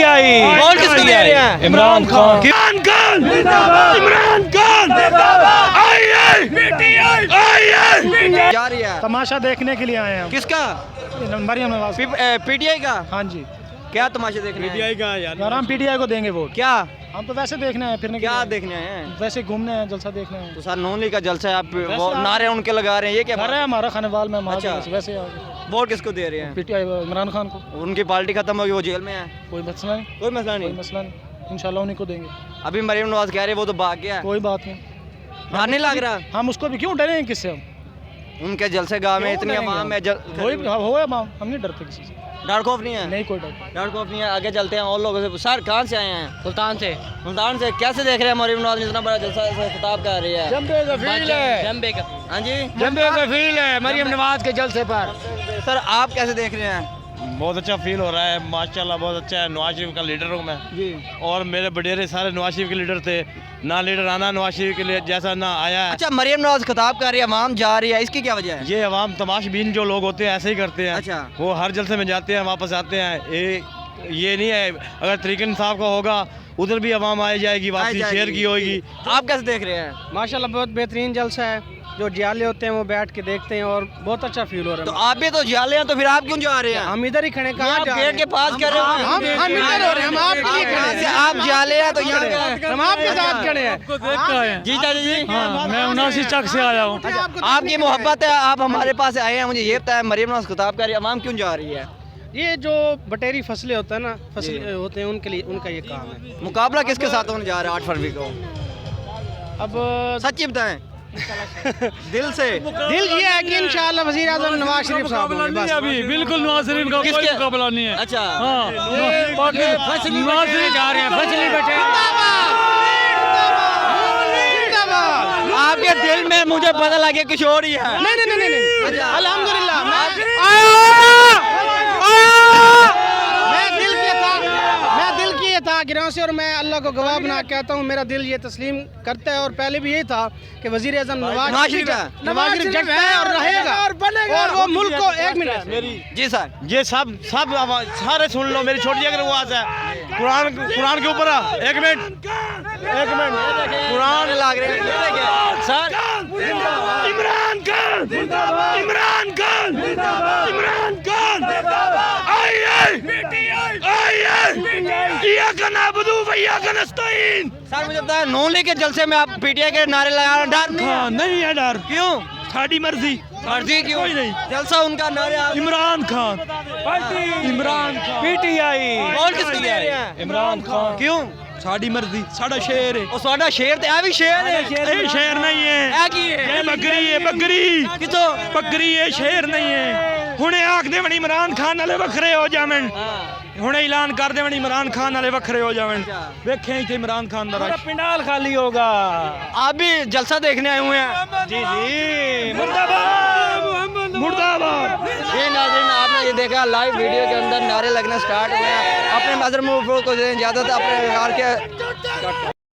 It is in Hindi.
पीटीआई। वोट किसको दे रहे हैं? इमरान खान। इमरान खान, इमरान खान, पीटीआई जा रही है। तमाशा देखने के लिए आए हैं किसका? मरियम नवाज। पीटीआई का। हाँ जी क्या तमाशा देखने आए? का यार हम पीटीआई को देंगे वोट। क्या हम तो वैसे देखने आए फिरने क्या के लिए। देखने आए हैं? वैसे घूमने हैं, जलसा देखने हैं। तो सर नून लीग का जलसा है, आप वो नारे उनके लगा रहे हैं, ये क्या घर बात है है? हमारा खानेवाल में अच्छा। वैसे आ गए। वोट किसको दे रहे हैं? पीटीआई इमरान खान को। उनकी पार्टी खत्म होगी, वो जेल में है, कोई मसला नहीं, कोई मसला कोई नहीं। मसला नहीं, इंशाल्लाह उन्हीं को देंगे। अभी मरियम नवाज कह रहे हैं वो तो भाग गया, कोई बात नहीं। डर नहीं लग रहा? हम उसको भी क्यों डरे किससे? हम उनके जलसे गाँव में इतनी डरेंगे आवाम है, कोई हो हम नहीं डरते किसी से। डर खौफ नहीं है? नहीं कोई डर। डर खौफ नहीं है। आगे चलते हैं और लोगों से। सर कहाँ से आए हैं? सुल्तान से। सुल्तान से। कैसे देख रहे हैं मरियम नवाज ने इतना बड़ा जलसा ऐसा खिताब कर रही है? जंबे का फील है, जंबे का हाँ जी जंबे का फील है मरियम नवाज के जलसे पर। सर आप कैसे देख रहे हैं? बहुत अच्छा फील हो रहा है, माशाल्लाह बहुत अच्छा है। नवाज शरीफ का लीडर हूँ मैं जी। और मेरे बडेरे सारे नवाज शरीफ के लीडर थे। ना लीडर आना नवाज शरीफ के लिए जैसा ना आया है। अच्छा मरियम नवाज खिताब कर रही है, अवाम जा रही है, इसकी क्या वजह है? ये अवाम तमाशबीन जो लोग होते हैं ऐसे ही करते हैं। अच्छा। वो हर जलसे में जाते हैं वापस आते हैं। ये नहीं है, अगर तरीके इंसाफ का होगा उधर भी अवाम आ जाएगी, वापसी शेयर की होगी। आप कैसे देख रहे हैं? माशाल्लाह बहुत बेहतरीन जलसा है। जो जियाले होते हैं वो बैठ के देखते हैं और बहुत अच्छा फील हो तो रहा है। आप भी तो जाले हैं, तो फिर आप क्यों जा रहे हैं? हम इधर ही खड़े, कहाँ आप जा रहे गेट हैं? के पास कर रहे हो? हम इधर हो रहे हैं, हम आपके लिए कहाँ खड़े से? हैं। आप जाले हैं तो यहाँ हम आपके साथ खड़े हैं। जी चाचा जी। मैं 79 चक से आया हूँ। आपकी मोहब्बत है, आप हमारे पास आए हैं, मुझे ये बताया मरियम नवाज खिताब कर रही है, अवाम क्यों जा रही है? ये जो बटेरी फसलें होता है ना, फसल होते हैं उनके लिए, उनका ये काम है। मुकाबला किसके साथ होने जा रहा है 8 फरवरी को? अब सच्ची बताएं दिल से। दिल ये है कि इंशाअल्लाह वज़ीर आज़म नवाज शरीफ साहब होंगे बस। अभी बिल्कुल नवाज शरीफ का कोई किसके? मुकाबला नहीं है। अच्छा हाँ, नवाज शरीफ जा रहे हैं, फसली बैठे। आपके दिल में मुझे पता लगे कुछ और ही है। नहीं, अल्हम्दुलिल्लाह मैं दिल की ये था गिरां से, और मैं अल्लाह को गवाह बना के कहता हूँ मेरा दिल ये तस्लीम करता है। और पहले भी यही था कि वज़ीर आज़म नवाज शरीफ जगता है और रहेगा और वो मुल्क को। एक मिनट जी सर। ये सब सारे सुन लो, मेरी छोटी अगर आवाज है। कुरान के ऊपर एक मिनट कुरान लग रहे हैं सर। इमरान खान, इमरान खान, इमरान खान, सर मुझे बताया नून लीग के जलसे में आप पीटीआई के नारे लगा डर नहीं है? नहीं है डर, क्यों? साड़ी मर्जी। मर्जी क्यों? कोई नहीं। जलसा उनका नारे इमरान खान, इमरान खान, पीटीआई। वोट किसको दे रहे हैं? इमरान खान। क्यों? साड़ी मर्जी, साड़ा शेर है। ਉਹ ਸਾਡਾ ਸ਼ੇਰ ਤੇ ਆ ਵੀ ਸ਼ੇਰ ਹੈ। ये शेर नहीं है, ਇਹ ਕੀ ਹੈ? ये बकरी है, बकरी। ਕਿੱਥੋਂ? बकरी है, शेर नहीं है। हुणे आख दे इमरान खान वाले वखरे हो जावन, हुणे ऐलान कर दे इमरान खान वाले वखरे हो जावन। वेखे इथे इमरान खान दा पिंडाल खाली होगा। आप भी जलसा देखने आए हुए हैं? जी जी, मुर्दाबाद, मुर्दाबाद। ये नाज़रीन आपने ये देखा लाइव वीडियो के अंदर नारे लगना स्टार्ट हुए हैं। अपने नजर मुंह को दें इजाजत, अपने हार के